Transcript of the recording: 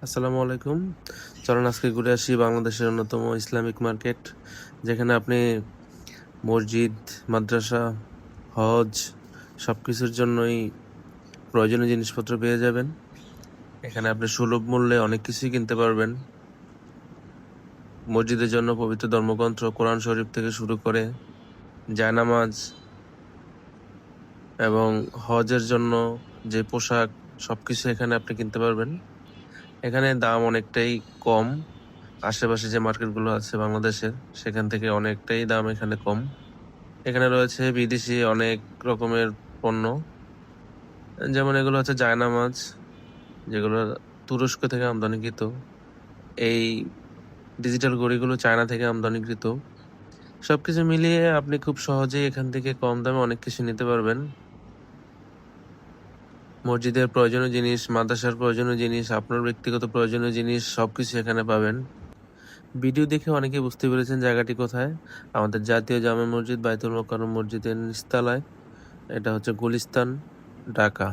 আসসালামু আলাইকুম। চলুন আজকে ঘুরে আসি বাংলাদেশের অন্যতম ইসলামিক মার্কেট, যেখানে আপনি মসজিদ, মাদ্রাসা, হজ সবকিছুর জন্যই প্রয়োজনীয় জিনিসপত্র পেয়ে যাবেন। এখানে আপনি সুলভ মূল্যে অনেক কিছুই কিনতে পারবেন। মসজিদের জন্য পবিত্র ধর্মগ্রন্থ কোরআন শরীফ থেকে শুরু করে জায়নামাজ এবং হজের জন্য যে পোশাক সবকিছু এখানে আপনি কিনতে পারবেন। এখানে দাম অনেকটাই কম। আশেপাশে যে মার্কেটগুলো আছে বাংলাদেশের, সেখান থেকে অনেকটাই দাম এখানে কম। এখানে রয়েছে বিদেশি অনেক রকমের পণ্য, যেমন এগুলো হচ্ছে জায়নামাজ, যেগুলো তুরস্ক থেকে আমদানিকৃত। এই ডিজিটাল ঘড়িগুলো চায়না থেকে আমদানিকৃত। সবকিছু মিলিয়ে আপনি খুব সহজেই এখান থেকে কম দামে অনেক কিছু নিতে পারবেন। মসজিদের প্রয়োজনীয় জিনিস, মাদ্রাসার প্রয়োজনীয় জিনিস, আপনার ব্যক্তিগত প্রয়োজনীয় জিনিস সবকিছু এখানে পাবেন। ভিডিও দেখে অনেকে বুঝতে পেরেছেন জায়গাটি কোথায়। আমাদের জাতীয় জামে মসজিদ বাইতুল মোকাররম মসজিদের নিচতলায়। এটা হচ্ছে গুলিস্তান, ঢাকা।